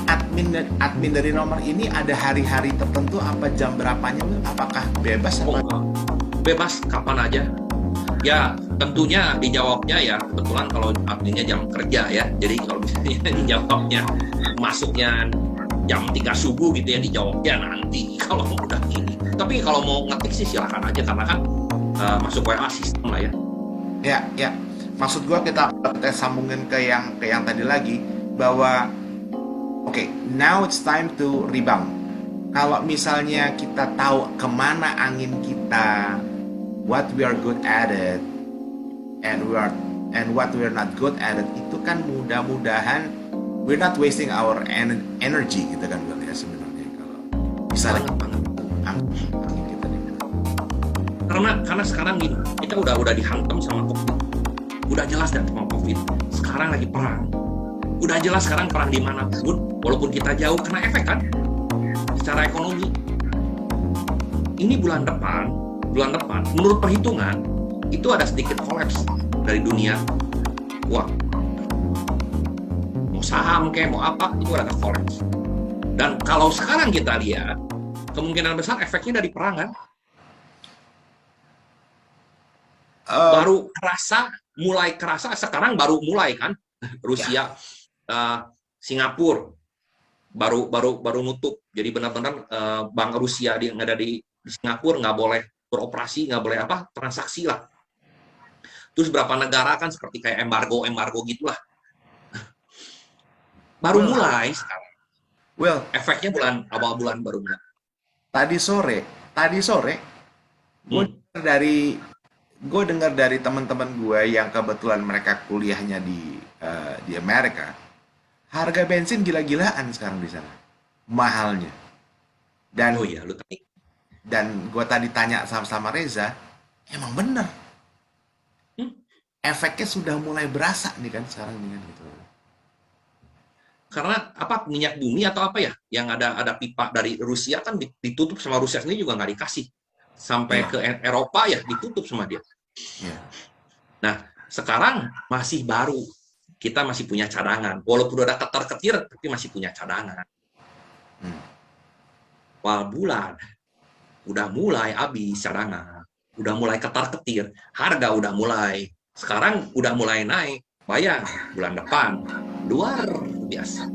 admin dari nomor ini ada hari-hari tertentu apa jam berapanya, apakah bebas Bebas kapan aja. Ya tentunya dijawabnya ya kebetulan kalau adminnya jam kerja ya. Jadi kalau misalnya dijawabnya masuknya jam 3 subuh gitu ya, dijawabnya nanti kalau udah ini. Tapi kalau mau ngetik sih silakan aja karena kan masuk WA sistem lah ya. Ya. Maksud gua kita sambungin ke yang tadi lagi bahwa oke, now it's time to rebound. Kalau misalnya kita tahu kemana angin kita, what we are good at it, and what we are not good at it, itu kan mudah-mudahan we're not wasting our energy gitu kan Will ya sebenarnya bisa banget banget. angin kita nih. Karena sekarang gini, kita udah dihantam sama COVID. Udah jelas dan sama COVID. Sekarang lagi perang. Udah jelas sekarang perang dimanapun, walaupun kita jauh kena efek kan, secara ekonomi. Ini bulan depan, menurut perhitungan itu ada sedikit kolaps dari dunia uang. Mau saham kayak mau apa itu ada kolaps. Dan kalau sekarang kita lihat, kemungkinan besar efeknya dari perang kan. Baru mulai kerasa sekarang baru mulai kan Rusia, Singapura baru nutup. Jadi benar-benar bank Rusia yang ada di Singapura nggak boleh beroperasi, nggak boleh transaksi lah. Terus beberapa negara kan seperti kayak embargo gitulah. Baru mulai sekarang. Efeknya awal bulan baru mulai. Tadi sore gue dengar dari teman-teman gue yang kebetulan mereka kuliahnya di Amerika, harga bensin gila-gilaan sekarang di sana, mahalnya. Dan oh iya, lu tadi. Dan gue tadi tanya sama Reza, emang bener, efeknya sudah mulai berasa nih kan sekarang nih kan gitu. Karena minyak bumi atau apa ya, yang ada pipa dari Rusia kan ditutup sama Rusia sendiri juga nggak dikasih sampai ke Eropa ya ditutup sama dia. Nah sekarang masih baru, kita masih punya cadangan, walaupun udah ketar-ketir tapi masih punya cadangan. Awal bulan udah mulai habis cadangan, udah mulai ketar-ketir, harga udah mulai, sekarang udah mulai naik. Bayang bulan depan luar biasa.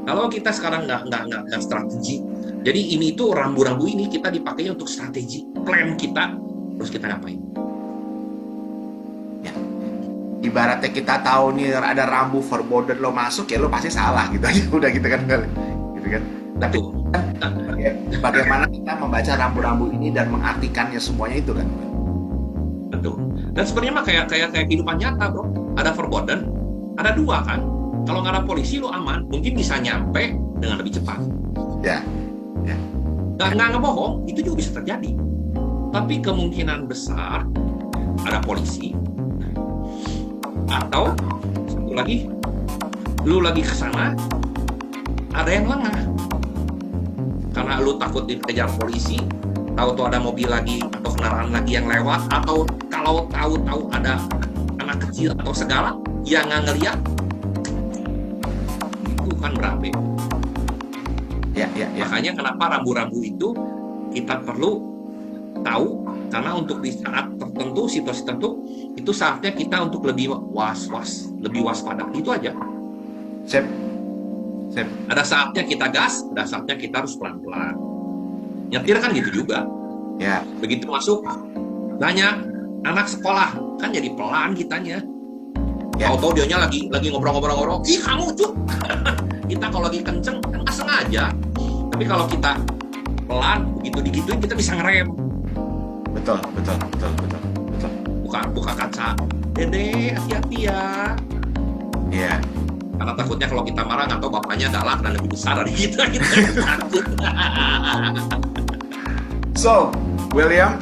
Kalau kita sekarang nggak strategi, jadi ini tuh rambu-rambu ini kita dipakai untuk strategi, plan kita, terus kita ngapain? Ya, ibaratnya kita tahu nih ada rambu forbidden lo masuk ya lo pasti salah gitu aja udah gitu kan, gitu kan. Tapi bagaimana kita membaca rambu-rambu ini dan mengartikannya semuanya itu kan? Betul. Dan sebenarnya mah kayak kehidupan nyata bro. Ada forbidden, ada dua kan. Kalau nggak ada polisi lo aman, mungkin bisa nyampe dengan lebih cepat. Ya. Nggak ngebohong, itu juga bisa terjadi. Tapi kemungkinan besar ada polisi atau satu lagi, lu lagi ke sana, ada yang lengah. Karena lu takut dikejar polisi, tahu ada mobil lagi atau kendaraan lagi yang lewat, atau kalau tahu ada anak kecil atau segala yang nggak ngeliat, itu kan berabe. Ya. Makanya kenapa rambu-rambu itu kita perlu tahu, karena untuk di saat tertentu, situasi tertentu, itu saatnya kita untuk lebih lebih waspada. Itu aja. Sip. Ada saatnya kita gas, ada saatnya kita harus pelan-pelan. Nyetir kan gitu juga. Ya. Begitu masuk, banyak anak sekolah kan jadi pelan kitanya. Tahu-tahu dianya lagi ngobrol-ngobrol, ih kamu tuh. Kita kalau lagi kenceng kan nggak sengaja. Tapi kalau kita pelan, begitu digituin kita bisa ngerem. Betul. Buka kaca. Dede, hati-hati ya. Iya. Karena takutnya kalau kita marah atau bapaknya galak dan lebih besar dari kita takut. So, William,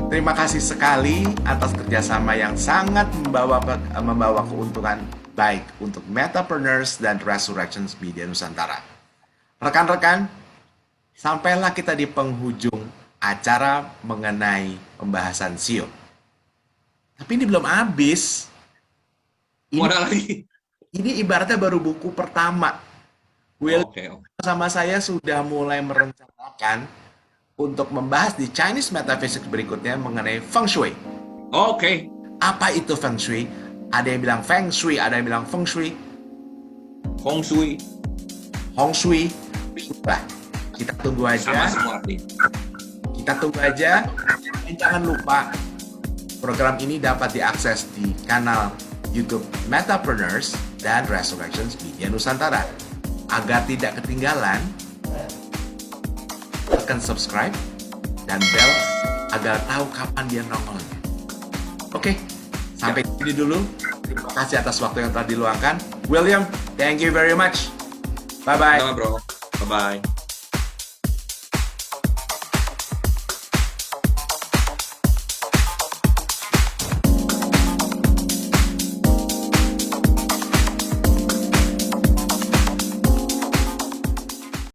terima kasih sekali atas kerjasama yang sangat membawa keuntungan baik untuk Metapreneurs dan Resurrections Media Nusantara. Rekan-rekan, sampailah kita di penghujung acara mengenai pembahasan SEO. Tapi ini belum habis. Ada lagi. Ini ibaratnya baru buku pertama. William sama saya sudah mulai merencanakan untuk membahas di Chinese Metaphysics berikutnya mengenai Feng Shui. Apa itu Feng Shui? Ada yang bilang Feng Shui, ada yang bilang Feng Shui. Hong Shui. Nah, kita tunggu aja. Sama semua arti. Kita tunggu aja. Dan jangan lupa, program ini dapat diakses di kanal YouTube Metapreneurs dan Resurrections Media Nusantara. Agar tidak ketinggalan, tekan subscribe dan bell agar tahu kapan dia nongolnya. Oke, sampai sini dulu. Terima kasih atas waktu yang telah diluangkan. William, thank you very much. Bye-bye. Sama bro. Bye-bye.